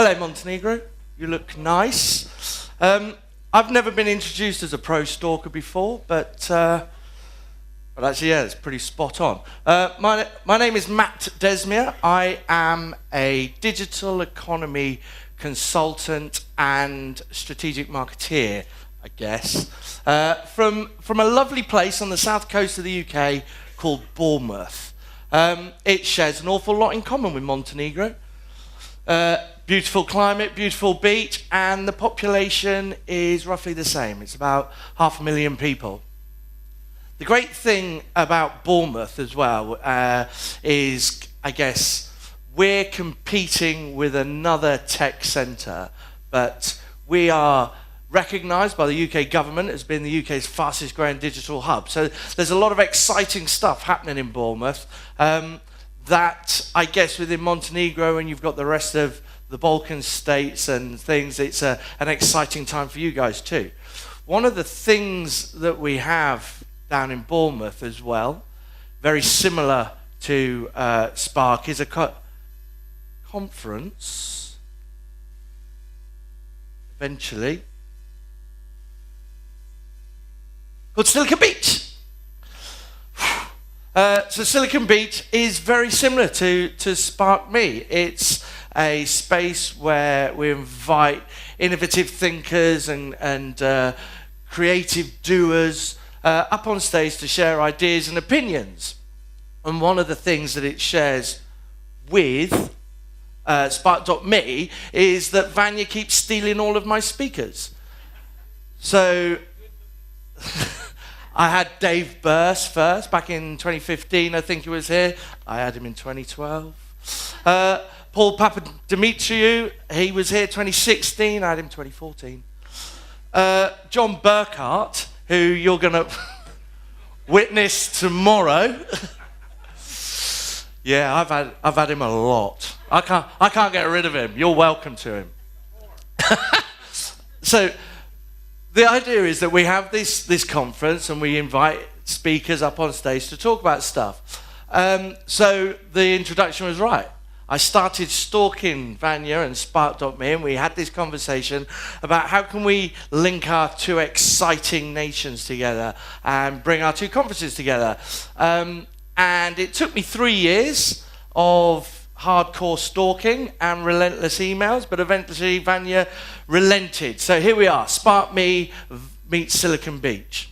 Hello, Montenegro. You look nice. I've never been introduced as a pro stalker before, but actually, yeah, it's pretty spot on. My name is Matt Desmier. I am a digital economy consultant and strategic marketeer, I guess, from a lovely place on the south coast of the UK called Bournemouth. It shares an awful lot in common with Montenegro. Beautiful climate, beautiful beach, and the population is roughly the same. It's about 500,000 people. The great thing about Bournemouth as well is, I guess, we're competing with another tech centre, but we are recognised by the UK government as being the UK's fastest growing digital hub. So there's a lot of exciting stuff happening in Bournemouth that, I guess, within Montenegro, and you've got the rest of the Balkan states and things, it's an exciting time for you guys too. One of the things that we have down in Bournemouth as well, very similar to Spark, is a conference, eventually, called Silicon Beach. So Silicon Beach is very similar to Spark Me. It's a space where we invite innovative thinkers and creative doers up on stage to share ideas and opinions. And one of the things that it shares with Spark.me is that Vanya keeps stealing all of my speakers. So I had Dave Burst first, back in 2015, I think he was here. I had him in 2012. Paul Papadimitriou, he was here 2016, I had him 2014. John Burkhart, who you're going to witness tomorrow. Yeah, I've had him a lot. I can't get rid of him. You're welcome to him. So the idea is that we have this conference and we invite speakers up on stage to talk about stuff. So the introduction was right. I started stalking Vanya and Spark.me, and we had this conversation about how can we link our two exciting nations together and bring our two conferences together. And it took me 3 years of hardcore stalking and relentless emails, but eventually Vanya relented. So here we are, Spark Me meets Silicon Beach.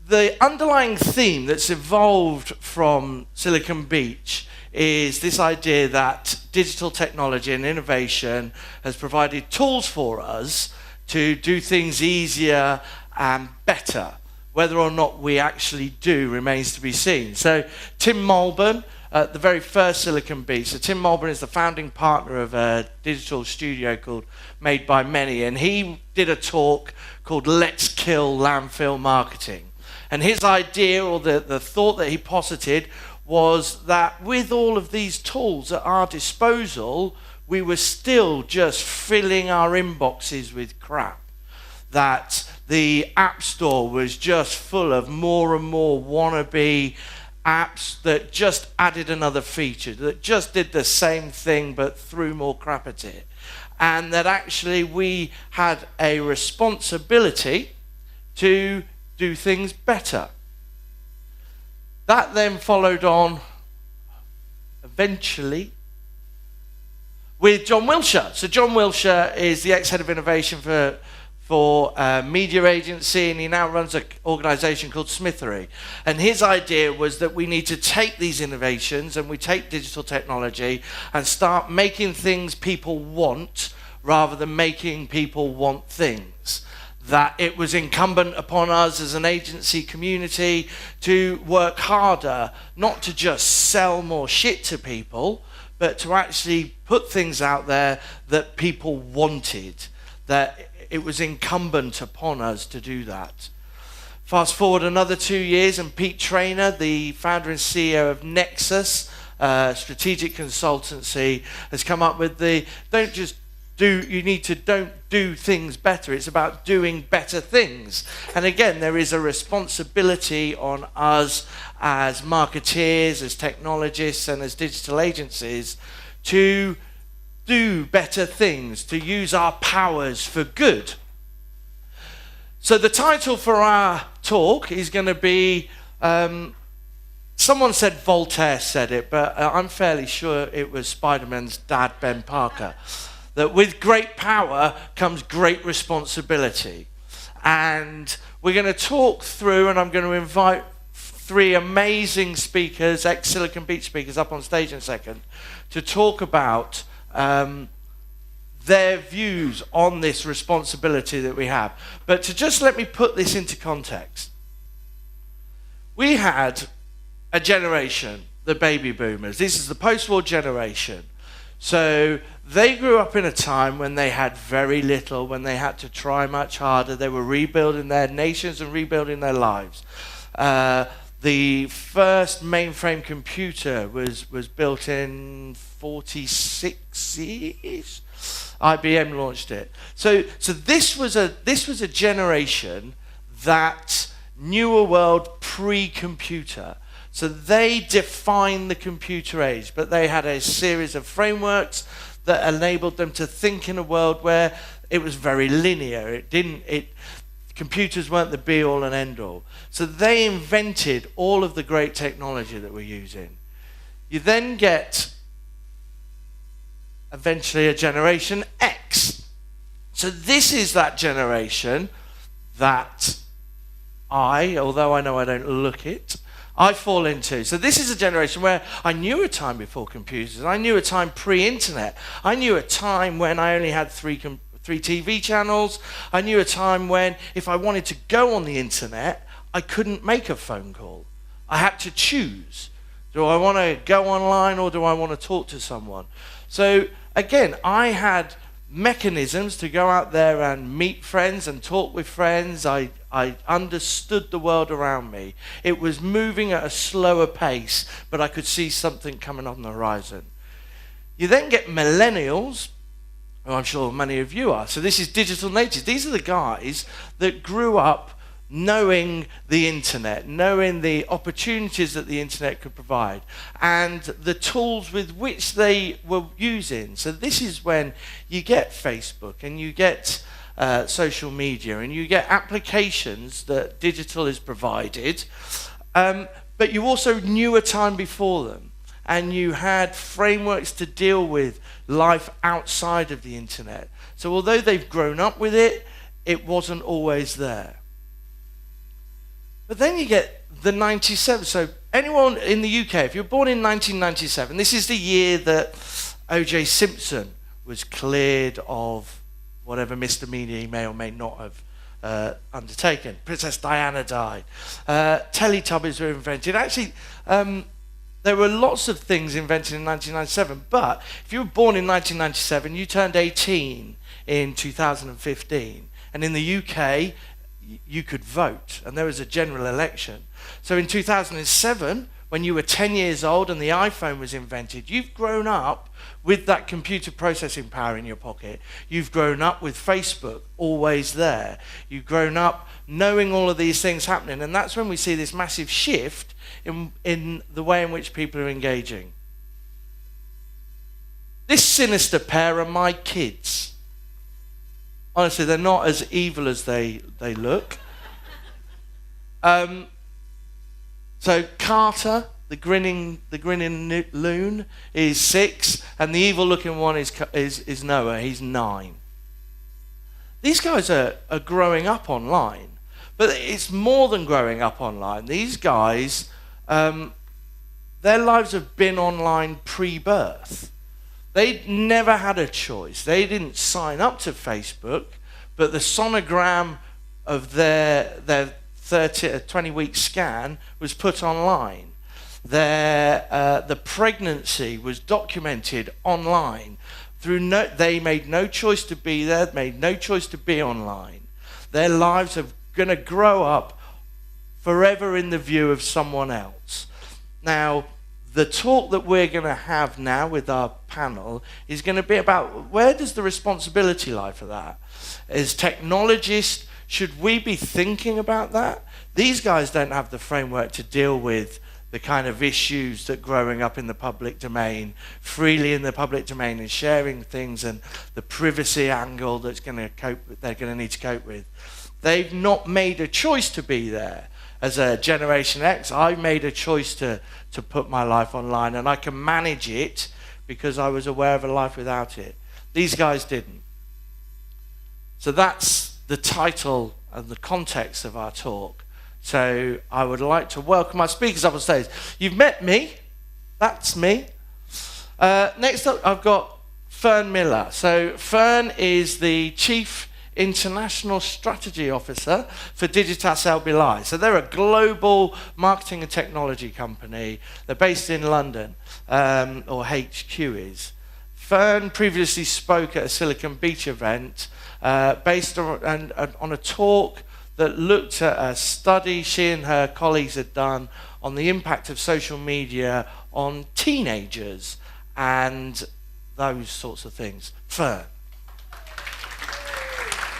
The underlying theme that's evolved from Silicon Beach is this idea that digital technology and innovation has provided tools for us to do things easier and better. Whether or not we actually do remains to be seen. So Tim Mulburn, the very first Silicon Beach. So Tim Mulburn is the founding partner of a digital studio called Made by Many, and he did a talk called Let's Kill Landfill Marketing. And his idea, or the thought that he posited, was that with all of these tools at our disposal, we were still just filling our inboxes with crap. That the App Store was just full of more and more wannabe apps that just added another feature, that just did the same thing but threw more crap at it. And that actually we had a responsibility to do things better. That then followed on eventually with John Wilshire. So John Wilshire is the ex-head of innovation for a media agency, and he now runs an organisation called Smithery. And his idea was that we need to take these innovations and we take digital technology and start making things people want rather than making people want things. That it was incumbent upon us as an agency community to work harder, not to just sell more shit to people, but to actually put things out there that people wanted, that it was incumbent upon us to do that. Fast forward another 2 years, and Pete Traynor, the founder and CEO of Nexus, strategic consultancy, has come up with don't do things better. It's about doing better things. And again, there is a responsibility on us as marketeers, as technologists, and as digital agencies to do better things, to use our powers for good. So the title for our talk is going to be, someone said Voltaire said it, but I'm fairly sure it was Spider-Man's dad, Ben Parker, that with great power comes great responsibility. And we're going to talk through, and I'm going to invite 3 amazing speakers, ex-Silicon Beach speakers, up on stage in a second, to talk about their views on this responsibility that we have. But to just let me put this into context. We had a generation, the baby boomers. This is the post-war generation. So they grew up in a time when they had very little, when they had to try much harder. They were rebuilding their nations and rebuilding their lives. The first mainframe computer was built in 46-ish. IBM launched it. So this was a generation that knew a world pre-computer. So they defined the computer age, but they had a series of frameworks that enabled them to think in a world where it was very linear. Computers weren't the be-all and end-all. So they invented all of the great technology that we're using. You then get eventually a generation X. So this is that generation that although I know I don't look it, I fall into. So this is a generation where I knew a time before computers. I knew a time pre-internet. I knew a time when I only had three TV channels. I knew a time when if I wanted to go on the internet, I couldn't make a phone call. I had to choose. Do I want to go online or do I want to talk to someone? So again, I had mechanisms to go out there and meet friends and talk with friends. I understood the world around me. It was moving at a slower pace, but I could see something coming on the horizon. You then get millennials, who I'm sure many of you are. So this is digital natives. These are the guys that grew up knowing the internet, knowing the opportunities that the internet could provide, and the tools with which they were using. So this is when you get Facebook and you get social media and you get applications that digital is provided, but you also knew a time before them, and you had frameworks to deal with life outside of the internet. So although they've grown up with it, it wasn't always there. But then you get the 97. So anyone in the UK, if you're born in 1997, this is the year that O.J. Simpson was cleared of whatever misdemeanor he may or may not have undertaken. Princess Diana died. Teletubbies were invented. Actually, there were lots of things invented in 1997, but if you were born in 1997, you turned 18 in 2015. And in the UK, you could vote, and there was a general election. So in 2007, when you were 10 years old and the iPhone was invented, you've grown up with that computer processing power in your pocket. You've grown up with Facebook always there. You've grown up knowing all of these things happening, and that's when we see this massive shift in the way in which people are engaging. This sinister pair are my kids. Honestly, they're not as evil as they look. So Carter, the grinning loon, is 6, and the evil-looking one is Noah. He's 9. These guys are growing up online, but it's more than growing up online. These guys, their lives have been online pre-birth. They never had a choice. They didn't sign up to Facebook, but the sonogram of their 20-week scan was put online. The pregnancy was documented online. They made no choice to be there, made no choice to be online. Their lives are going to grow up forever in the view of someone else. Now, the talk that we're going to have now with our panel is going to be about where does the responsibility lie for that? As technologists, should we be thinking about that? These guys don't have the framework to deal with the kind of issues that growing up in the public domain, freely in the public domain and sharing things, and the privacy angle that's they're going to need to cope with. They've not made a choice to be there. As a Generation X, I made a choice to put my life online, and I can manage it because I was aware of a life without it. These guys didn't. So that's the title and the context of our talk. So I would like to welcome our speakers up on stage. You've met me. That's me. Next up, I've got Fern Miller. So Fern is the Chief International Strategy Officer for Digitas LBI. So they're a global marketing and technology company. They're based in London, or HQ is. Fern previously spoke at a Silicon Beach event based on a talk that looked at a study she and her colleagues had done on the impact of social media on teenagers and those sorts of things. Fern.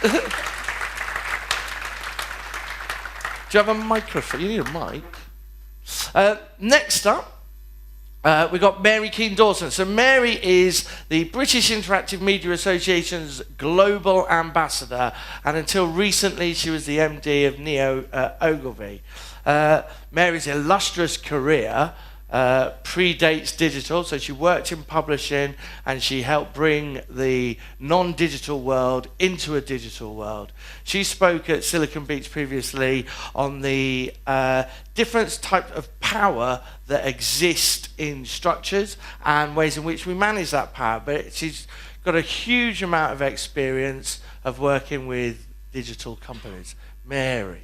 Do you have a microphone? You need a mic. Next up, we've got Mary Keane-Dawson. So Mary is the British Interactive Media Association's global ambassador, and until recently she was the MD of Neo Ogilvy. Mary's illustrious career predates digital, so she worked in publishing and she helped bring the non-digital world into a digital world. She spoke at Silicon Beach previously on the different types of power that exist in structures and ways in which we manage that power, but she's got a huge amount of experience of working with digital companies. Mary.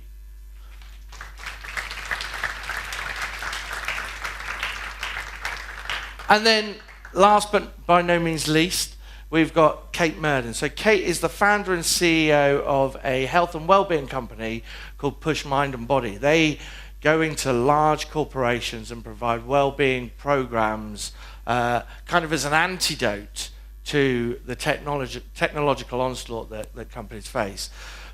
And then, last but by no means least, we've got Cate Murden. So Cate is the founder and CEO of a health and wellbeing company called Push Mind and Body. They go into large corporations and provide wellbeing programs kind of as an antidote to the technological onslaught that companies face.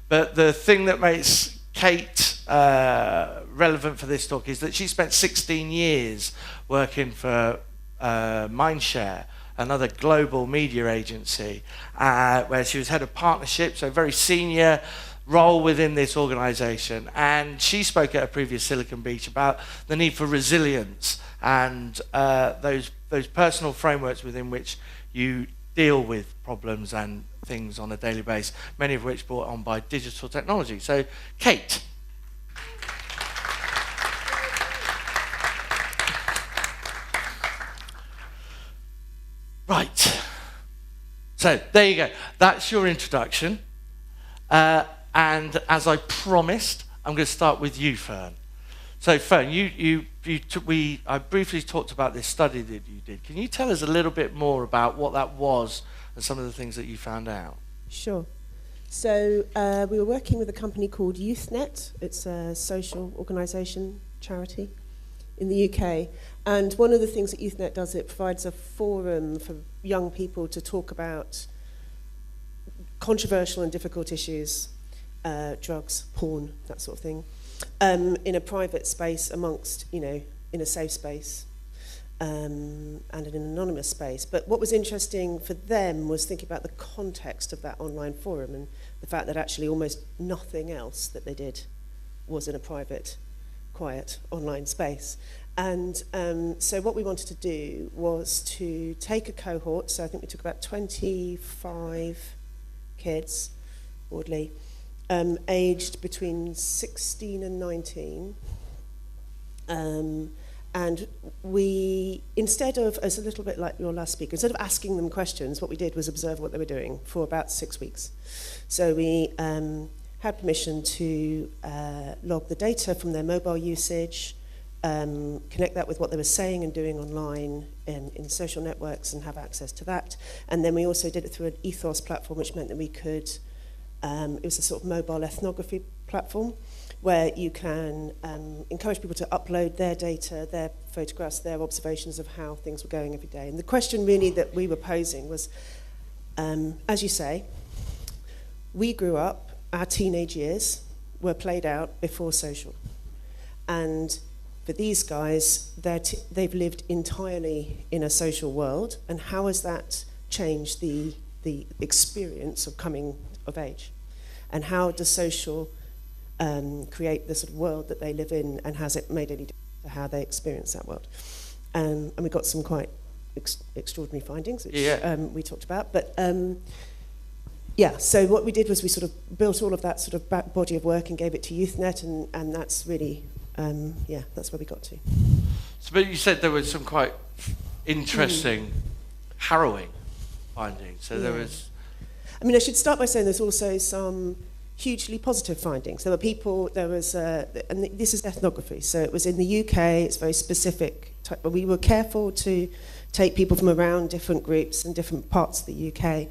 But the thing that makes Cate relevant for this talk is that she spent 16 years working for Mindshare, another global media agency, where she was head of partnerships, so a very senior role within this organization. And she spoke at a previous Silicon Beach about the need for resilience and those personal frameworks within which you deal with problems and things on a daily basis, many of which brought on by digital technology. So, Cate. Right, so there you go. That's your introduction. And as I promised, I'm going to start with you, Fern. So Fern, I briefly talked about this study that you did. Can you tell us a little bit more about what that was and some of the things that you found out? Sure. So we were working with a company called YouthNet. It's a social organisation, charity in the UK. And one of the things that YouthNet does, it provides a forum for young people to talk about controversial and difficult issues, drugs, porn, that sort of thing, in a private space amongst, in a safe space and in an anonymous space. But what was interesting for them was thinking about the context of that online forum and the fact that actually almost nothing else that they did was in a private, quiet online space. And so what we wanted to do was to take a cohort, so I think we took about 25 kids, broadly, aged between 16 and 19. And we, instead of, as a little bit like your last speaker, instead of asking them questions, what we did was observe what they were doing for about 6 weeks. So we had permission to log the data from their mobile usage, connect that with what they were saying and doing online in social networks and have access to that. And then we also did it through an ethos platform, which meant that we could, it was a sort of mobile ethnography platform where you can encourage people to upload their data, their photographs, their observations of how things were going every day. And the question really that we were posing was, as you say, we grew up, our teenage years were played out before social. And for these guys, they've lived entirely in a social world, and how has that changed the experience of coming of age? And how does social create the sort of world that they live in, and has it made any difference to how they experience that world? And we got some quite extraordinary findings, which we talked about. But so what we did was we sort of built all of that sort of back body of work and gave it to YouthNet, and that's really, that's where we got to. So, but you said there was some quite interesting, harrowing findings. So there was... I mean, I should start by saying there's also some hugely positive findings. There were people, and this is ethnography, so it was in the UK, it's very specific, but we were careful to take people from around different groups and different parts of the UK.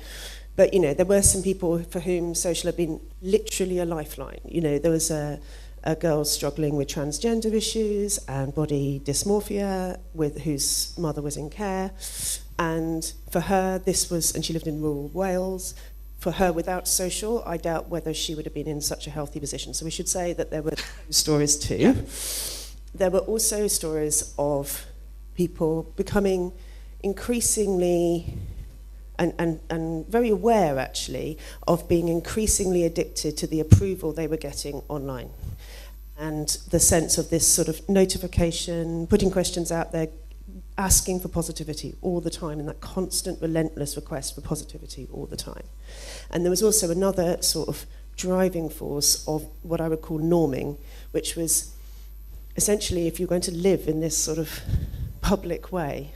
But, there were some people for whom social had been literally a lifeline. There was a girl struggling with transgender issues and body dysmorphia, whose mother was in care. And for her, and she lived in rural Wales, for her, without social, I doubt whether she would have been in such a healthy position. So we should say that there were stories too. Yeah. There were also stories of people becoming increasingly and very aware, actually, of being increasingly addicted to the approval they were getting online. And the sense of this sort of notification, putting questions out there, asking for positivity all the time, and that constant, relentless request for positivity all the time. And there was also another sort of driving force of what I would call norming, which was essentially, if you're going to live in this sort of public way,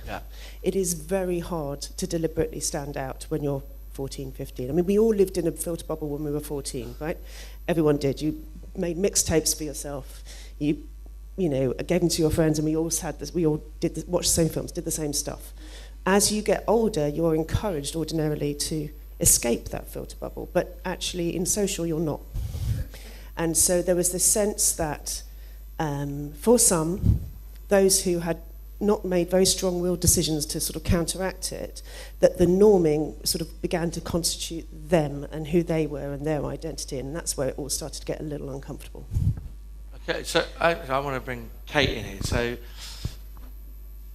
it is very hard to deliberately stand out when you're 14, 15. I mean, we all lived in a filter bubble when we were 14, right? Everyone did. You made mixtapes for yourself. You gave them to your friends, and we all had this. We all watched the same films, did the same stuff. As you get older, you're encouraged ordinarily to escape that filter bubble, but actually in social, you're not. And so there was this sense that for some, those who had not made very strong-willed decisions to sort of counteract it, that the norming sort of began to constitute them and who they were and their identity, and that's where it all started to get a little uncomfortable. Okay, so I want to bring Cate in here. So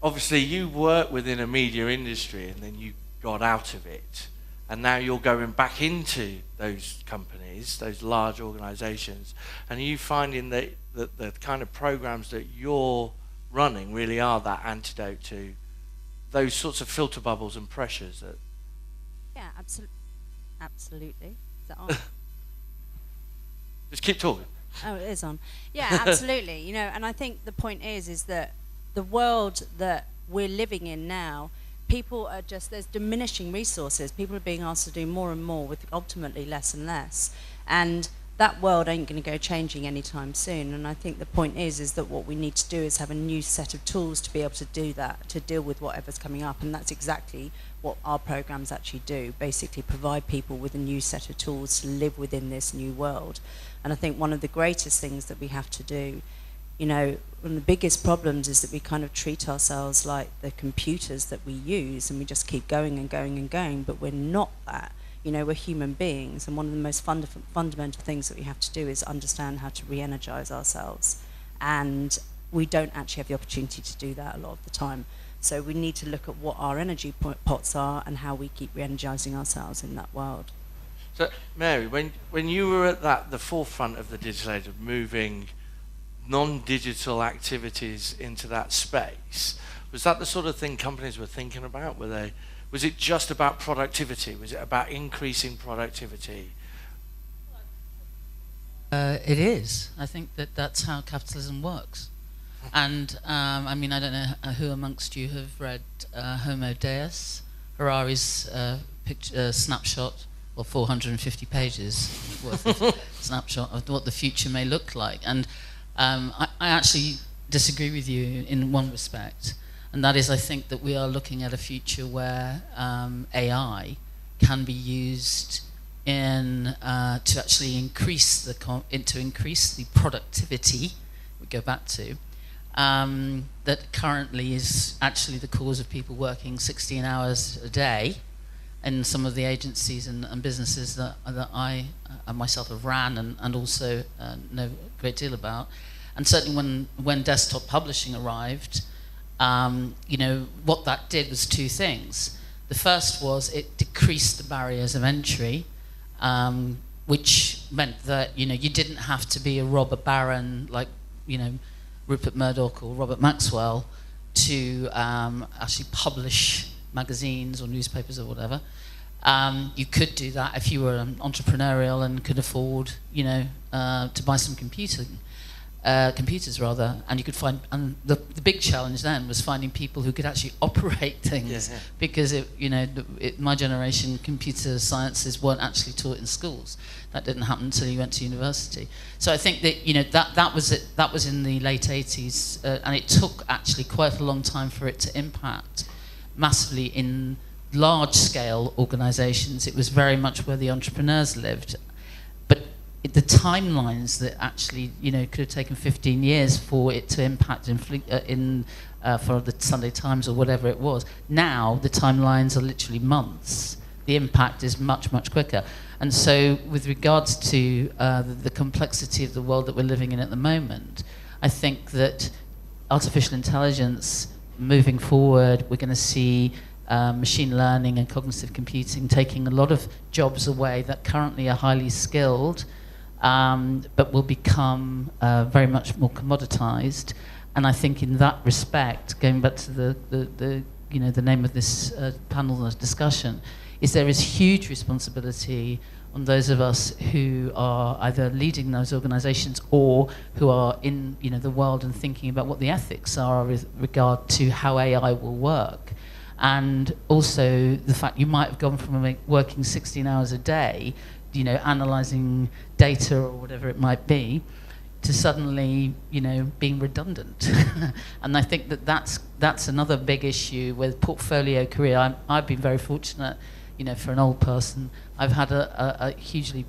obviously you work within a media industry and then you got out of it, and now you're going back into those companies, those large organisations, and are you finding that the kind of programs that you're running really are that antidote to those sorts of filter bubbles and pressures? Yeah, absolutely. Is that on? Just keep talking. Oh, it is on. Yeah, absolutely. And I think the point is that the world that we're living in now, people are there's diminishing resources. People are being asked to do more and more with ultimately less and less. And that world ain't going to go changing anytime soon. And I think the point is that what we need to do is have a new set of tools to be able to do that, to deal with whatever's coming up. And that's exactly what our programs actually do, basically provide people with a new set of tools to live within this new world. And I think one of the greatest things that we have to do, one of the biggest problems is that we kind of treat ourselves like the computers that we use, and we just keep going and going and going, but we're not that. We're human beings, and one of the most fundamental things that we have to do is understand how to re-energize ourselves. And we don't actually have the opportunity to do that a lot of the time. So we need to look at what our energy pots are and how we keep re-energizing ourselves in that world. So, Mary, when you were at the forefront of the digital age of moving non-digital activities into that space, was that the sort of thing companies were thinking about? Was it just about productivity? Was it about increasing productivity? It is. I think that's how capitalism works. And I don't know who amongst you have read Homo Deus, Harari's snapshot, or 450 pages worth of snapshot of what the future may look like. And I actually disagree with you in one respect. And that is, I think that we are looking at a future where AI can be used to actually increase the productivity. We go back to that currently is actually the cause of people working 16 hours a day in some of the agencies and businesses that I myself have ran and also know a great deal about. And certainly when desktop publishing arrived, what that did was two things. The first was it decreased the barriers of entry, which meant that you didn't have to be a robber baron like Rupert Murdoch or Robert Maxwell to actually publish magazines or newspapers or whatever. You could do that if you were entrepreneurial and could afford to buy some computers, and you could find. And the big challenge then was finding people who could actually operate things, because my generation, computer sciences weren't actually taught in schools. That didn't happen until you went to university. So I think that that was it. That was in the late 80s, and it took actually quite a long time for it to impact massively in large-scale organisations. It was very much where the entrepreneurs lived. The timelines that actually, could have taken 15 years for it to impact for the Sunday Times or whatever it was. Now the timelines are literally months. The impact is much, much quicker. And so, with regards to the complexity of the world that we're living in at the moment, I think that artificial intelligence moving forward, we're going to see machine learning and cognitive computing taking a lot of jobs away that currently are highly skilled, but will become very much more commoditized. And I think in that respect, going back to the name of this panel discussion, is there is huge responsibility on those of us who are either leading those organizations or who are in the world and thinking about what the ethics are with regard to how AI will work. And also the fact you might have gone from working 16 hours a day, analysing data or whatever it might be, to suddenly, being redundant. And I think that's another big issue with portfolio career. I've been very fortunate, for an old person. I've had a hugely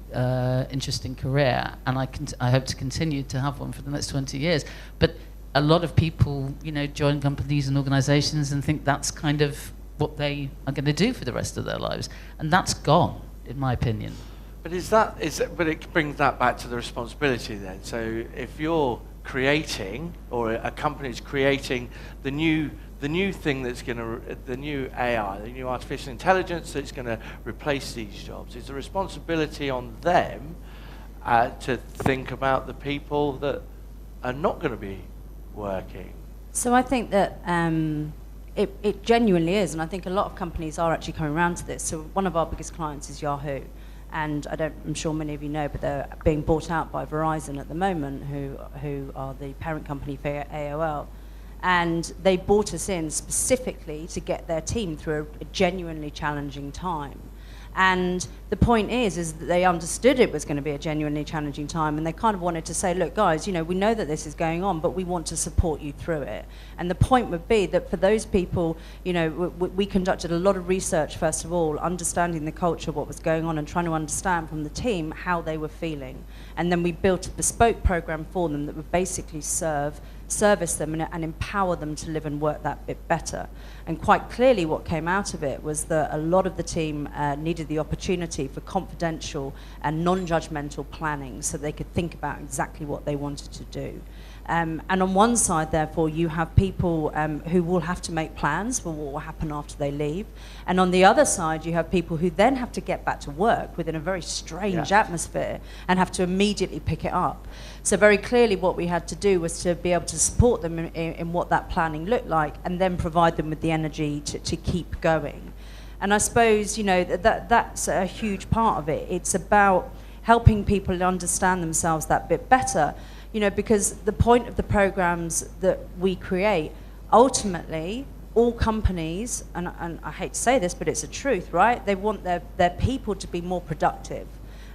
interesting career, and I hope to continue to have one for the next 20 years. But a lot of people, join companies and organisations and think that's kind of what they are going to do for the rest of their lives, and that's gone, in my opinion. But but it brings that back to the responsibility then. So if you're creating, or a company is creating the new thing that's going to, the new AI, the new artificial intelligence that's going to replace these jobs, it's a responsibility on them to think about the people that are not going to be working. So I think that it genuinely is, and I think a lot of companies are actually coming around to this. So one of our biggest clients is Yahoo, and I'm sure many of you know, but they're being bought out by Verizon at the moment, who are the parent company for AOL. And they brought us in specifically to get their team through a genuinely challenging time. And the point is that they understood it was going to be a genuinely challenging time, and they kind of wanted to say, look, guys, we know that this is going on, but we want to support you through it. And the point would be that for those people, we conducted a lot of research, first of all, understanding the culture, what was going on, and trying to understand from the team how they were feeling. And then we built a bespoke program for them that would basically service them and empower them to live and work that bit better. And quite clearly what came out of it was that a lot of the team needed the opportunity for confidential and non-judgmental planning, so they could think about exactly what they wanted to do. And on one side, therefore, you have people who will have to make plans for what will happen after they leave. And on the other side, you have people who then have to get back to work within a very strange atmosphere and have to immediately pick it up. So very clearly what we had to do was to be able to support them in what that planning looked like, and then provide them with the energy to keep going. And I suppose, that's a huge part of it. It's about helping people understand themselves that bit better. Because the point of the programs that we create, ultimately, all companies, and I hate to say this, but it's a truth, right? They want their people to be more productive.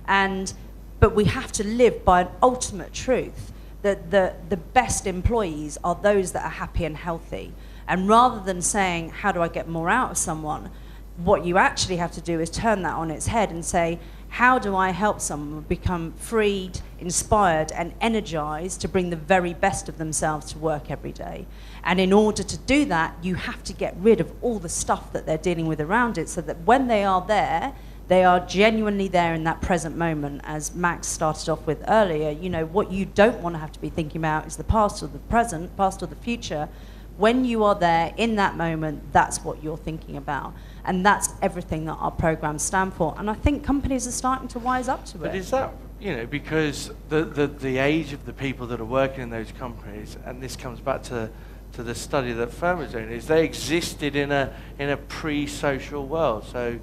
But we have to live by an ultimate truth that the best employees are those that are happy and healthy. And rather than saying, how do I get more out of someone, what you actually have to do is turn that on its head and say, how do I help someone become freed, inspired, and energized to bring the very best of themselves to work every day? And in order to do that, you have to get rid of all the stuff that they're dealing with around it, so that when they are there, They are genuinely there in that present moment, as Max started off with earlier. You know, what you don't want to have to be thinking about is the past or the present, past or the future. When you are there in that moment, that's what you're thinking about. And that's everything that our programs stand for. And I think companies are starting to wise up to it. But is that, you know, because the age of the people that are working in those companies, and this comes back to the study that Fern was doing, is they existed in a pre-social world. So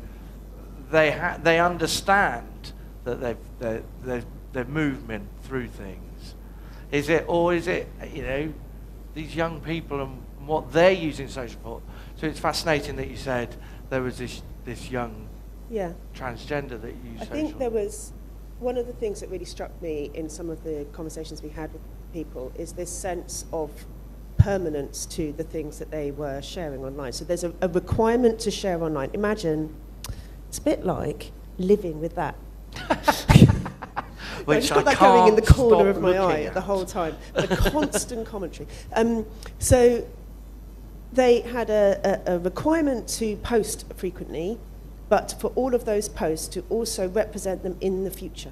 they understand that their movement through things. Is it, you know, these young people and what they're using social for? So it's fascinating that you said there was this young transgender that used social. I think there was one of the things that really struck me in some of the conversations we had with people is this sense of permanence to the things that they were sharing online. So there's a requirement to share online. Imagine, it's a bit like living with that. Which I've got I that going in the can't corner stop of my eye looking the at. whole time. The constant commentary. So they had a requirement to post frequently, but for all of those posts to also represent them in the future.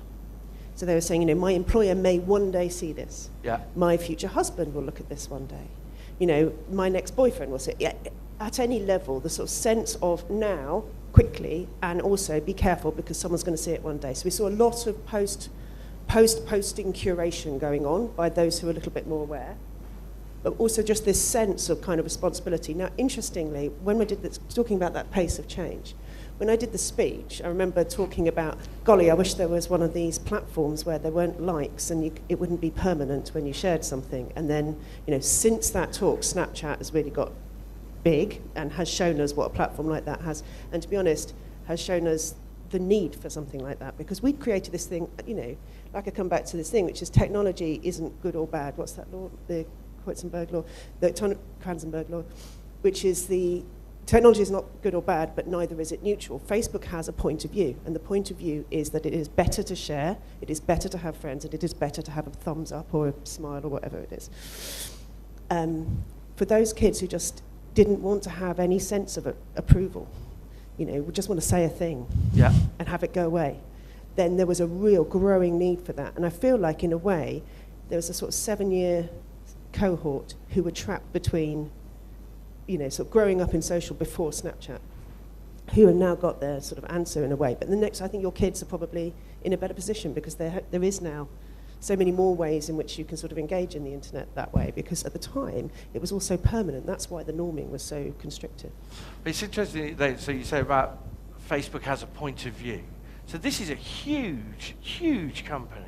So they were saying, you know, my employer may one day see this. Yeah. My future husband will look at this one day. You know, my next boyfriend will see it. Yeah, at any level, the sort of sense of now, quickly, and also be careful because someone's going to see it one day. So we saw a lot of post-posting curation going on by those who are a little bit more aware, but also just this sense of kind of responsibility. Now, interestingly, when we did this, talking about that pace of change, when I did the speech, I remember talking about, golly, I wish there was one of these platforms where there weren't likes and it wouldn't be permanent when you shared something. And then, you know, since that talk, Snapchat has really got big and has shown us what a platform like that has. And to be honest, has shown us the need for something like that, because we'd created this thing, you know, like I come back to this thing, which is technology isn't good or bad. What's that law? The Kranzenberg law, Kranzenberg law, which is the technology is not good or bad, but neither is it neutral. Facebook has a point of view, and the point of view is that it is better to share, it is better to have friends, and it is better to have a thumbs up or a smile or whatever it is. For those kids who just didn't want to have any sense of approval, you know, we just want to say a thing and have it go away, then there was a real growing need for that. And I feel like, in a way, there was a sort of 7-year cohort who were trapped between, you know, sort of growing up in social before Snapchat, who have now got their sort of answer in a way. But the next, I think your kids are probably in a better position because there is now so many more ways in which you can sort of engage in the internet that way, because at the time it was also permanent. That's why the norming was so constricted. But it's interesting, so you say about Facebook has a point of view. So this is a huge, huge company.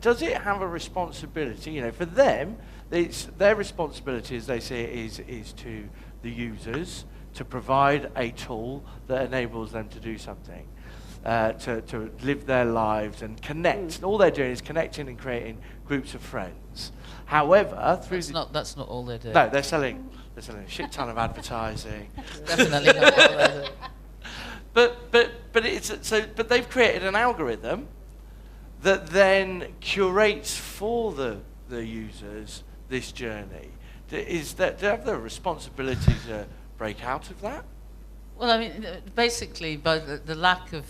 Does it have a responsibility? You know, for them, it's their responsibility, as they see it, is to the users to provide a tool that enables them to do something, to live their lives and connect. All they're doing is connecting and creating groups of friends. However, That's not all they're doing. no, they're selling a shit ton of advertising. Definitely not all they're doing. But they've created an algorithm that then curates for the users this journey. Do they have the responsibility to break out of that? Well, I mean, basically, by the lack of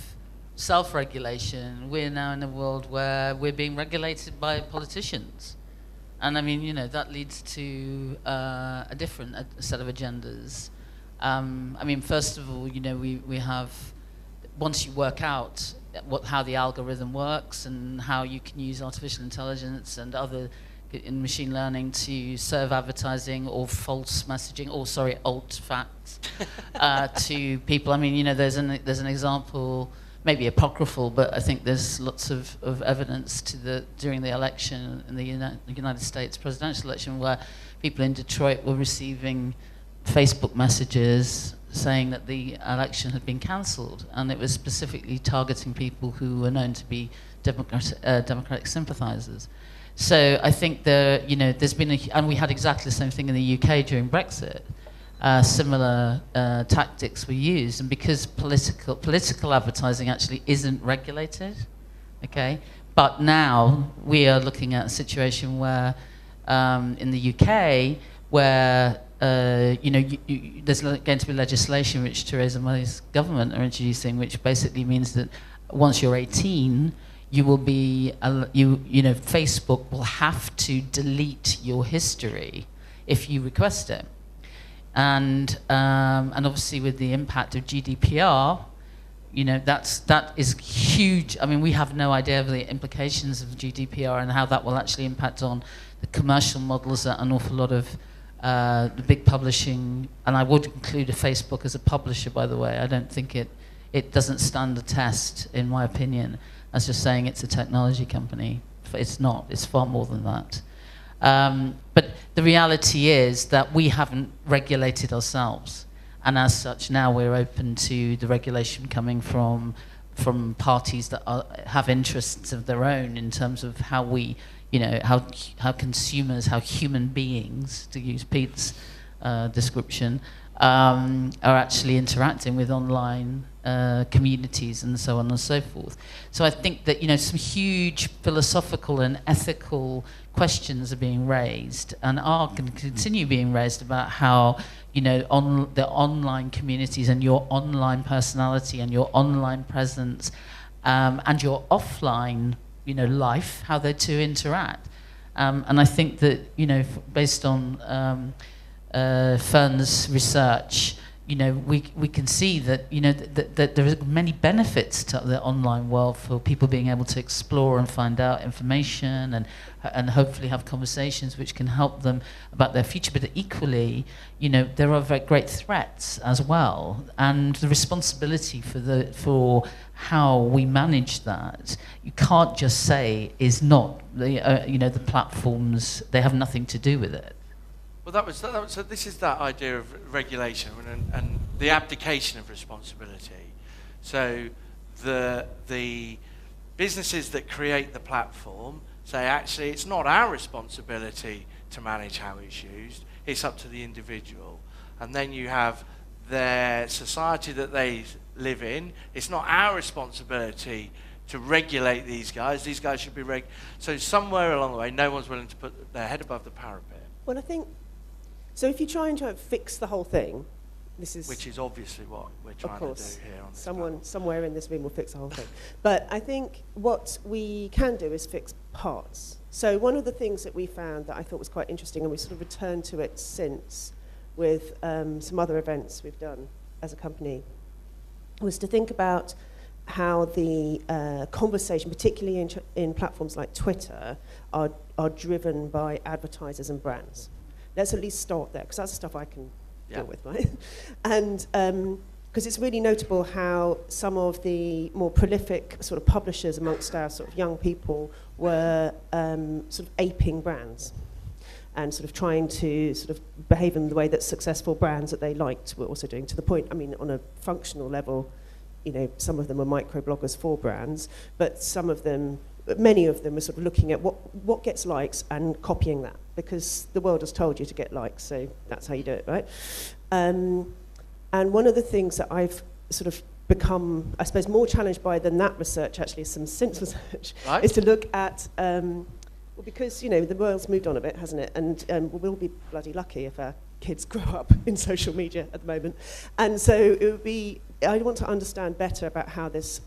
self-regulation, we're now in a world where we're being regulated by politicians. And I mean, you know, that leads to a different set of agendas. I mean, first of all, you know, we have, once you work out how the algorithm works and how you can use artificial intelligence and other in machine learning to serve advertising or false messaging, or alt facts to people. I mean, you know, there's an example, maybe apocryphal, but I think there's lots of evidence during the election in the United States presidential election, where people in Detroit were receiving Facebook messages saying that the election had been cancelled, and it was specifically targeting people who were known to be Democratic sympathisers. So I think there's been and we had exactly the same thing in the UK during Brexit. Similar tactics were used, and because political advertising actually isn't regulated, okay. But now we are looking at a situation where in the UK, where there's going to be legislation which Theresa May's government are introducing, which basically means that once you're 18, you will be, Facebook will have to delete your history if you request it. And obviously with the impact of GDPR, that is huge. I mean, we have no idea of the implications of GDPR and how that will actually impact on the commercial models that an awful lot of the big publishing, and I would include a Facebook as a publisher, by the way. I don't think it doesn't stand the test, in my opinion, as just saying it's a technology company. It's not. It's far more than that. But the reality is that we haven't regulated ourselves. And as such, now we're open to the regulation coming from parties that have interests of their own in terms of how we, how consumers, how human beings, to use Pete's description, are actually interacting with online communities and so on and so forth. So I think that some huge philosophical and ethical questions are being raised and are going to continue being raised about how the online communities and your online personality and your online presence and your offline life, how the two interact. And I think that based on Fern's research, we can see that that there are many benefits to the online world for people being able to explore and find out information and hopefully have conversations which can help them about their future. But equally, there are very great threats as well, and the responsibility for how we manage that, you can't just say is not the platforms. They have nothing to do with it. Well, so this is that idea of regulation and the abdication of responsibility. So the businesses that create the platform say, actually, it's not our responsibility to manage how it's used. It's up to the individual. And then you have their society that they live in. It's not our responsibility to regulate these guys. These guys should be So somewhere along the way, no one's willing to put their head above the parapet. Well, I think, so if you try and fix the whole thing, which is obviously what we're trying to do here on this panel. Somewhere in this room will fix the whole thing. But I think what we can do is fix parts. So one of the things that we found that I thought was quite interesting, and we sort of returned to it since with some other events we've done as a company, was to think about how the conversation, particularly in platforms like Twitter, are driven by advertisers and brands. Let's at least start there, because that's the stuff I can deal with, right? And because it's really notable how some of the more prolific sort of publishers amongst our sort of young people were sort of aping brands and sort of trying to sort of behave in the way that successful brands that they liked were also doing, to the point, I mean, on a functional level, some of them were micro-bloggers for brands, but many of them are sort of looking at what gets likes and copying that, because the world has told you to get likes, so that's how you do it, right? And one of the things that I've sort of become, I suppose, more challenged by than that research, actually, some since research, right, is to look at, because, the world's moved on a bit, hasn't it? And we'll be bloody lucky if our kids grow up in social media at the moment. And so I want to understand better about how this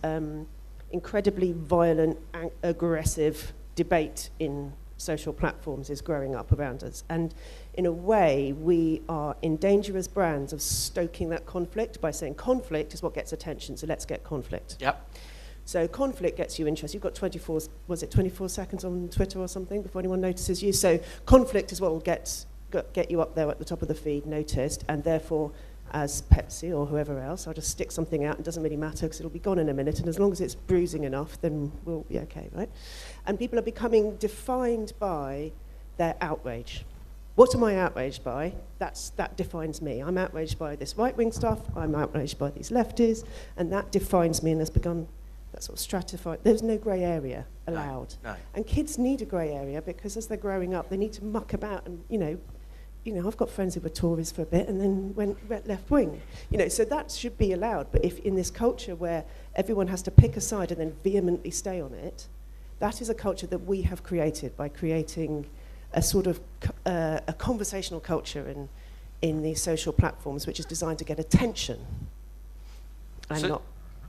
incredibly violent, aggressive debate in social platforms is growing up around us. And in a way, we are in danger as brands of stoking that conflict by saying conflict is what gets attention, so let's get conflict. Yep. So conflict gets you interest. You've got 24 seconds on Twitter or something before anyone notices you. So conflict is what will get you up there at the top of the feed, noticed, and therefore, as Pepsi or whoever else, I'll just stick something out. It doesn't really matter because it'll be gone in a minute, and as long as it's bruising enough, then we'll be okay, right? And people are becoming defined by their outrage. What am I outraged by? That defines me. I'm outraged by this right-wing stuff, I'm outraged by these lefties, and that defines me, and there's begun that sort of stratified. There's no grey area allowed. No. And kids need a grey area because as they're growing up, they need to muck about and, I've got friends who were Tories for a bit and then went left wing. So that should be allowed. But if in this culture where everyone has to pick a side and then vehemently stay on it, that is a culture that we have created by creating a sort of a conversational culture in these social platforms, which is designed to get attention and not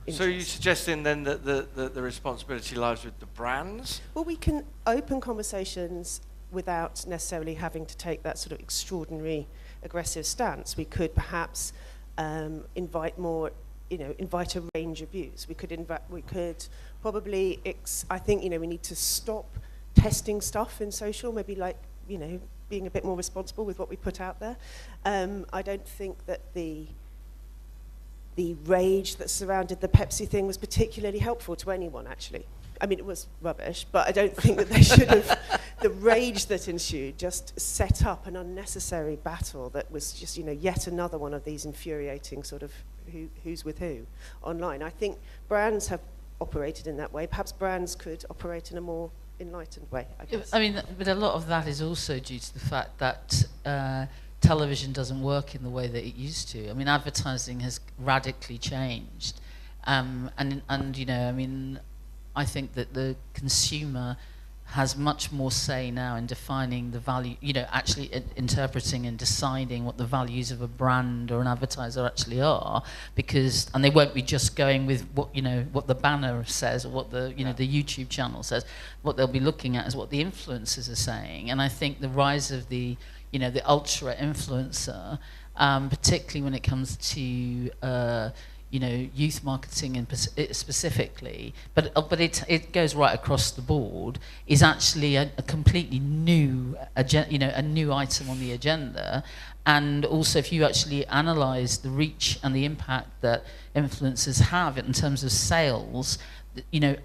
interest. So you're suggesting then that the responsibility lies with the brands? Well, we can open conversations without necessarily having to take that sort of extraordinary aggressive stance. We could perhaps invite a range of views. We could probably, I think, we need to stop testing stuff in social, maybe being a bit more responsible with what we put out there. I don't think that the rage that surrounded the Pepsi thing was particularly helpful to anyone, actually. I mean, it was rubbish, but I don't think that they should have. The rage that ensued just set up an unnecessary battle that was just, yet another one of these infuriating sort of who's with who online. I think brands have operated in that way. Perhaps brands could operate in a more enlightened way, I guess. I mean, but a lot of that is also due to the fact that television doesn't work in the way that it used to. I mean, advertising has radically changed, and I mean, I think that the consumer has much more say now in defining the value, actually interpreting and deciding what the values of a brand or an advertiser actually are, and they won't be just going with what the banner says or what the the YouTube channel says. What they'll be looking at is what the influencers are saying. And I think the rise of the ultra influencer, particularly when it comes to youth marketing and specifically, but it goes right across the board, is actually a completely new a new item on the agenda. And also, if you actually analyse the reach and the impact that influencers have in terms of sales,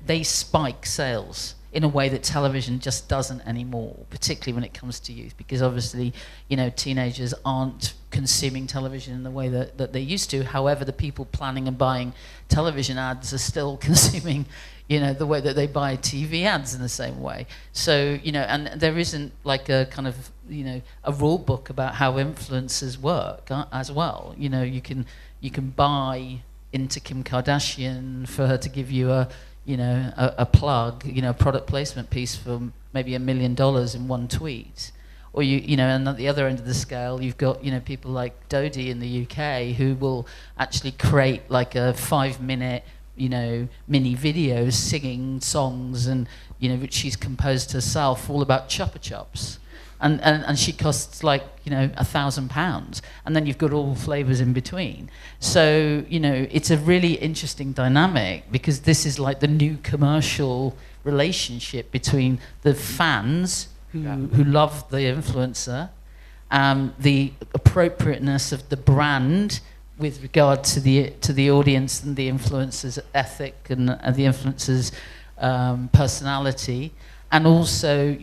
they spike sales in a way that television just doesn't anymore, particularly when it comes to youth, because obviously, teenagers aren't consuming television in the way that they used to. However, the people planning and buying television ads are still consuming, the way that they buy TV ads in the same way. So, and there isn't like a kind of, a rule book about how influencers work as well. You can buy into Kim Kardashian for her to give you a plug, a product placement piece for maybe $1 million in one tweet. Or and at the other end of the scale, you've got, people like Dodie in the UK who will actually create like a 5-minute, mini videos singing songs and, which she's composed herself, all about Chupa Chups. And she costs like, £1,000. And then you've got all flavours in between. So, it's a really interesting dynamic, because this is like the new commercial relationship between the fans who love the influencer, the appropriateness of the brand with regard to the audience and the influencer's ethic and the influencer's personality. And also,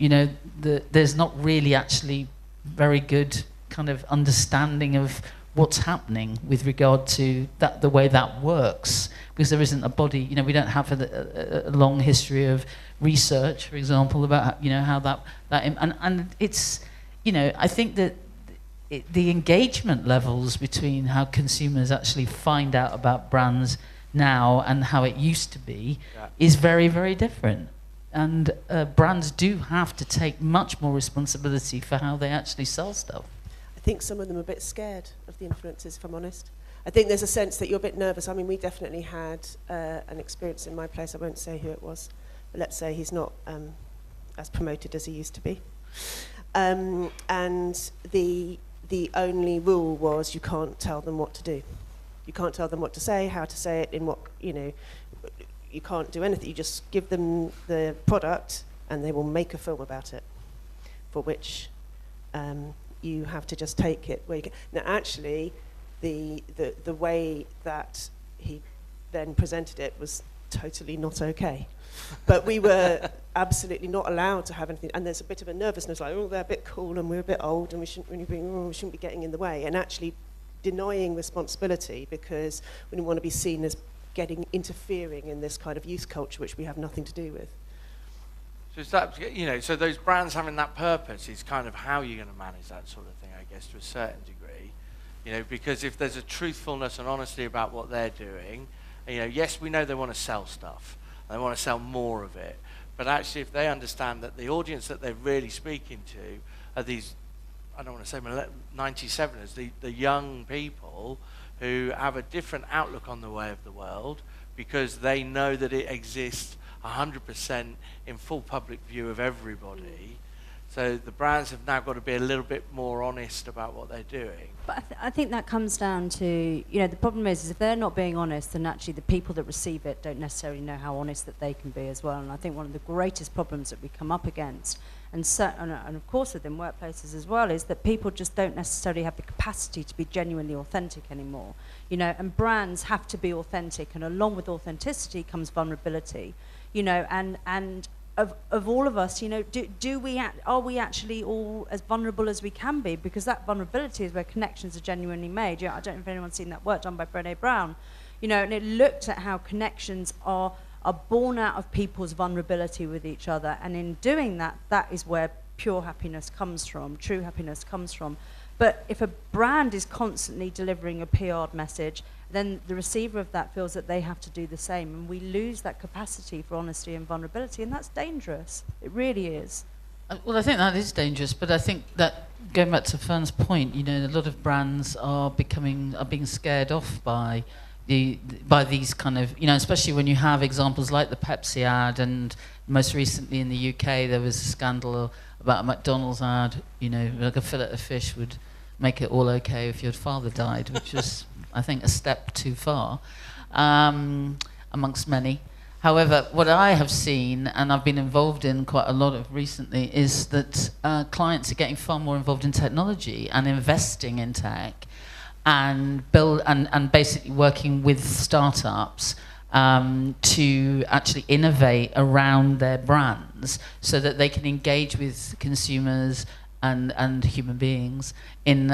there's not really actually very good kind of understanding of what's happening with regard to the way that works, because there isn't a body. We don't have a long history of research, for example, about how that and it's I think that the engagement levels between how consumers actually find out about brands now and how it used to be is very, very different. And brands do have to take much more responsibility for how they actually sell stuff. I think some of them are a bit scared of the influencers, if I'm honest. I think there's a sense that you're a bit nervous. I mean, we definitely had an experience in my place. I won't say who it was, but let's say he's not as promoted as he used to be. And the only rule was you can't tell them what to do. You can't tell them what to say, how to say it, in what, you can't do anything. You just give them the product and they will make a film about it, for which you have to just take it where you can. Now, actually, the way that he then presented it was totally not okay. But we were absolutely not allowed to have anything. And there's a bit of a nervousness, like, they're a bit cool and we're a bit old and we shouldn't be getting in the way. And actually denying responsibility because we didn't want to be seen as interfering in this kind of youth culture, which we have nothing to do with. So is that, so those brands having that purpose is kind of how you're going to manage that sort of thing, I guess, to a certain degree. Because if there's a truthfulness and honesty about what they're doing, yes, we know they want to sell stuff, and they want to sell more of it, but actually if they understand that the audience that they're really speaking to are these, I don't want to say 97ers, the young people who have a different outlook on the way of the world because they know that it exists 100% in full public view of everybody. So the brands have now got to be a little bit more honest about what they're doing. But I think that comes down to, the problem is if they're not being honest, then actually the people that receive it don't necessarily know how honest that they can be as well. And I think one of the greatest problems that we come up against, and of course within workplaces as well, is that people just don't necessarily have the capacity to be genuinely authentic anymore. And brands have to be authentic, and along with authenticity comes vulnerability. And of all of us, are we actually all as vulnerable as we can be? Because that vulnerability is where connections are genuinely made. I don't know if anyone's seen that work done by Brené Brown. And it looked at how connections are born out of people's vulnerability with each other. And in doing that, that is where pure happiness comes from, true happiness comes from. But if a brand is constantly delivering a PR message, then the receiver of that feels that they have to do the same, and we lose that capacity for honesty and vulnerability, and that's dangerous. It really is. Well, I think that is dangerous, but I think that, going back to Fern's point, a lot of brands are being scared off by these kind of, especially when you have examples like the Pepsi ad, and most recently in the UK there was a scandal about a McDonald's ad, like a fillet of fish would make it all okay if your father died, which was, I think, a step too far, amongst many. However, what I have seen, and I've been involved in quite a lot of recently, is that clients are getting far more involved in technology and investing in tech, and basically working with startups to actually innovate around their brands so that they can engage with consumers and human beings in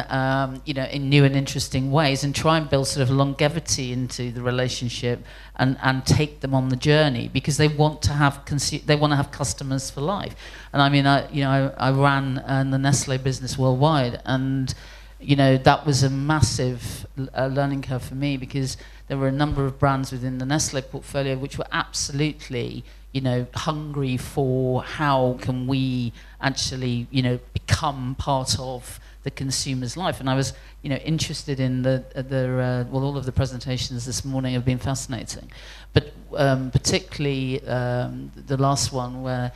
in new and interesting ways, and try and build sort of longevity into the relationship and take them on the journey, because they want to have customers for life. And I mean, I ran the Nestle business worldwide, and that was a massive learning curve for me, because there were a number of brands within the Nestle portfolio which were absolutely hungry for how can we actually become part of the consumer's life. And I was interested in all of the presentations this morning have been fascinating, but particularly the last one where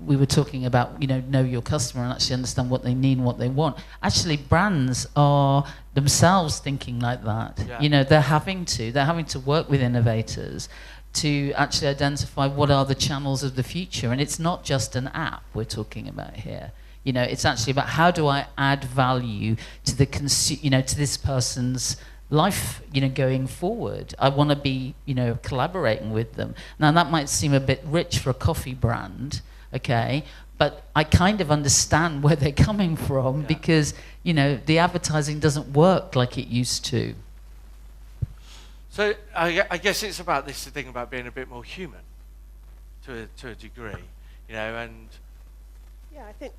we were talking about know your customer and actually understand what they need and what they want. Actually, brands are themselves thinking like that. Yeah. They're having to work with innovators to actually identify what are the channels of the future. And it's not just an app we're talking about here. It's actually about how do I add value to the to this person's life, going forward. I want to be, collaborating with them. Now that might seem a bit rich for a coffee brand, okay, but I kind of understand where they're coming from, because, the advertising doesn't work like it used to. So I guess it's about this thing about being a bit more human, to a degree, and... Yeah, I think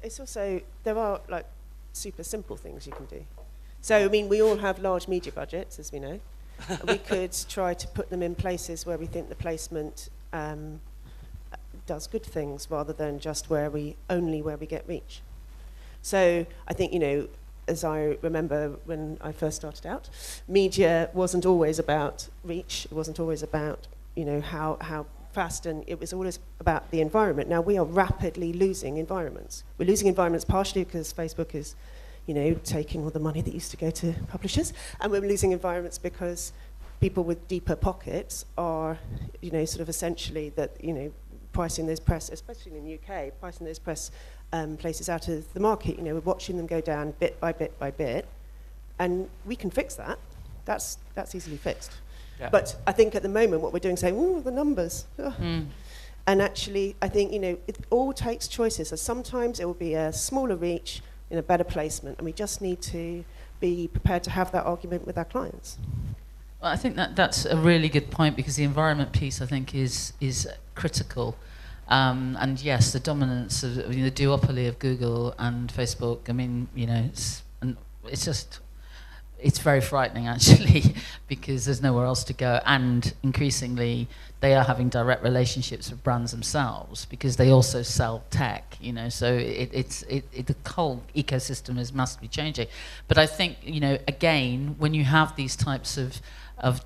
it's also, there are like super simple things you can do. So, I mean, we all have large media budgets, as we know. We could try to put them in places where we think the placement does good things, rather than just where we get reach. So I think, as I remember when I first started out, media wasn't always about reach. It wasn't always about, how fast, and it was always about the environment. Now we are rapidly losing environments. We're losing environments partially because Facebook is, taking all the money that used to go to publishers, and we're losing environments because people with deeper pockets are, sort of essentially that, pricing those press, especially in the UK, pricing those press places out of the market. We're watching them go down bit by bit by bit, and we can fix that. That's easily fixed. Yeah. But I think at the moment what we're doing is saying, "Ooh, the numbers." And actually, I think it all takes choices. So sometimes it will be a smaller reach in a better placement, and we just need to be prepared to have that argument with our clients. Well, I think that's a really good point, because the environment piece, I think, is critical. And yes, the dominance of the duopoly of Google and Facebook. I mean, it's just it's very frightening actually, because there's nowhere else to go, and increasingly they are having direct relationships with brands themselves because they also sell tech, you know. So the whole ecosystem is massively changing. But I think, you know, again, when you have these types of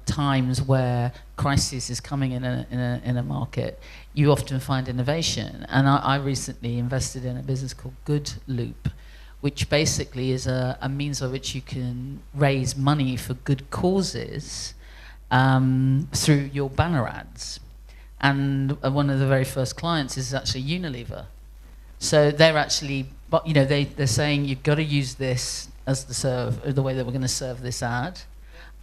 times where crisis is coming in a market, you often find innovation. And I recently invested in a business called Good Loop, which basically is a means by which you can raise money for good causes through your banner ads. And one of the very first clients is actually Unilever. So they're actually, you know, they're saying you've got to use this as the way that we're going to serve this ad.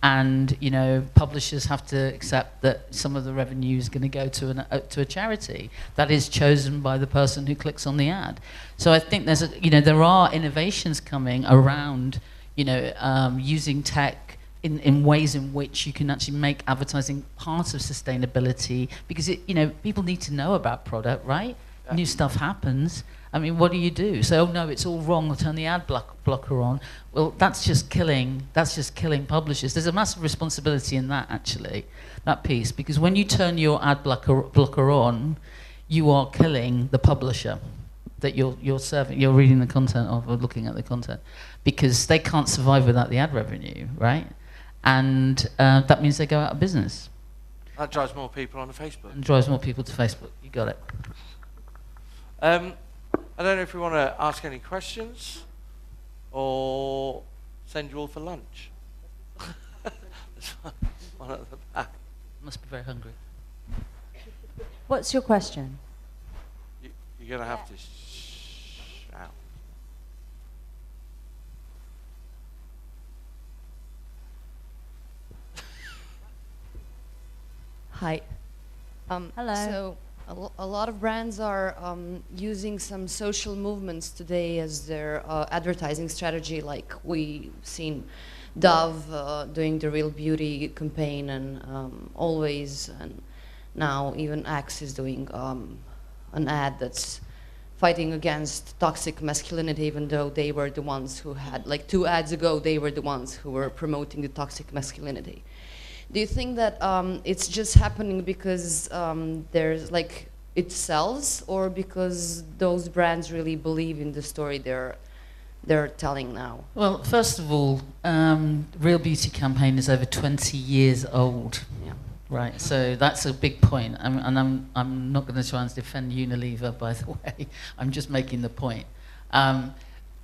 And, you know, publishers have to accept that some of the revenue is going to go to a charity that is chosen by the person who clicks on the ad. So I think there are innovations coming around, you know, using tech in ways in which you can actually make advertising part of sustainability, because people need to know about product, right? Yeah. New stuff happens. I mean, what do you do? So, oh no, it's all wrong, I'll turn the ad blocker on. Well, that's just killing publishers. There's a massive responsibility in that, actually, that piece, because when you turn your ad blocker on, you are killing the publisher that you're serving, you're reading the content of or looking at the content, because they can't survive without the ad revenue, right? And that means they go out of business. That drives more people onto Facebook. And drives more people to Facebook, you got it. I don't know if we want to ask any questions or send you all for lunch. There's one at the back. Must be very hungry. What's your question? You're going to have to shout. Hi. Hello. So a lot of brands are using some social movements today as their advertising strategy, like we've seen Dove doing the Real Beauty campaign, and Always, and now even Axe is doing an ad that's fighting against toxic masculinity, even though they were the ones who had, like 2 ads ago, they were the ones who were promoting the toxic masculinity. Do you think that it's just happening because there's like it sells, or because those brands really believe in the story they're telling now? Well, first of all, Real Beauty campaign is over 20 years old. Yeah. Right, so that's a big point. I'm not going to try and defend Unilever, by the way. I'm just making the point.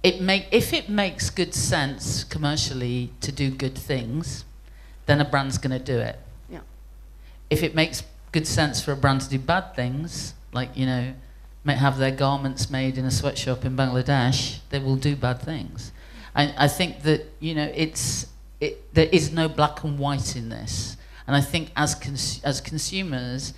If it makes good sense commercially to do good things, then a brand's going to do it. Yeah. If it makes good sense for a brand to do bad things, like, you know, have their garments made in a sweatshop in Bangladesh, they will do bad things. I think that, you know, there is no black and white in this. And I think as consumers,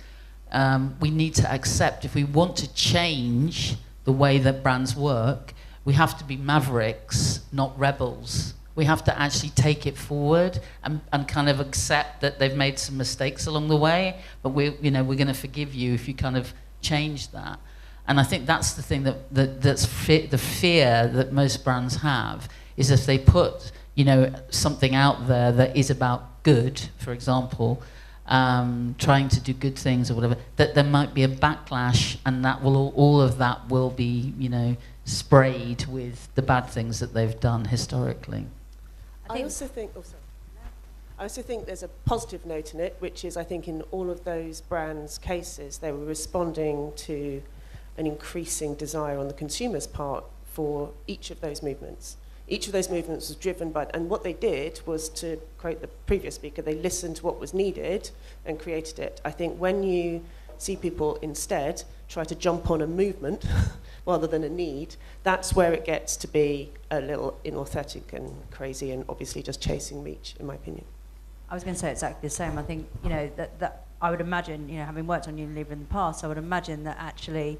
we need to accept, if we want to change the way that brands work, we have to be mavericks, not rebels. We have to actually take it forward and kind of accept that they've made some mistakes along the way, but we're going to forgive you if you kind of change that. And I think that's the thing that's the fear that most brands have, is if they put, you know, something out there that is about good, for example, trying to do good things or whatever, that there might be a backlash, and that will all of that will be, you know, sprayed with the bad things that they've done historically. I also think there's a positive note in it, which is, I think in all of those brands' cases, they were responding to an increasing desire on the consumer's part for each of those movements. Each of those movements was driven by, and what they did was, to quote the previous speaker, they listened to what was needed and created it. I think when you see people instead try to jump on a movement rather than a need, that's where it gets to be a little inauthentic and crazy, and obviously just chasing reach, in my opinion. I was going to say exactly the same. I think, you know, that I would imagine, you know, having worked on Unilever in the past, I would imagine that actually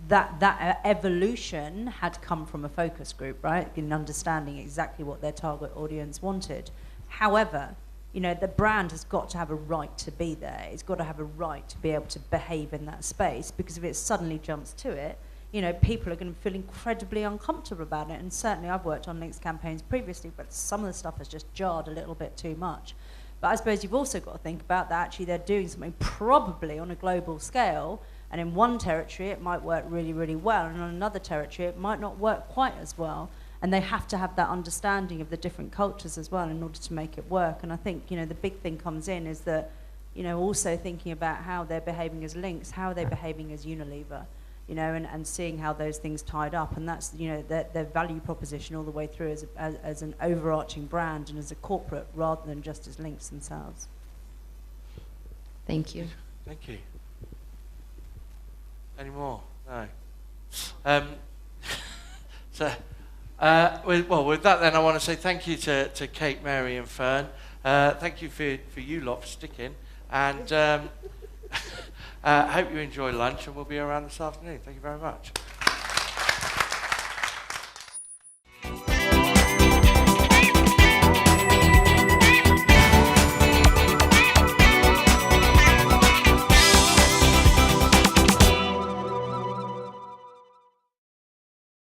that evolution had come from a focus group, right? In understanding exactly what their target audience wanted. However, you know, the brand has got to have a right to be there. It's got to have a right to be able to behave in that space, because if it suddenly jumps to it, you know, people are going to feel incredibly uncomfortable about it. And certainly I've worked on links campaigns previously, but some of the stuff has just jarred a little bit too much. But I suppose you've also got to think about that actually they're doing something probably on a global scale, and in one territory it might work really, really well, and on another territory it might not work quite as well. And they have to have that understanding of the different cultures as well in order to make it work. And I think, you know, the big thing comes in is that, you know, also thinking about how they're behaving as links, how are they behaving as Unilever, you know, and seeing how those things tied up. And that's, you know, their value proposition all the way through as an overarching brand and as a corporate rather than just as links themselves. Thank you. Thank you. Any more? No. With that then, I want to say thank you to Cate, Mary and Fern. Thank you for you lot for sticking. And hope you enjoy lunch, and we'll be around this afternoon. Thank you very much.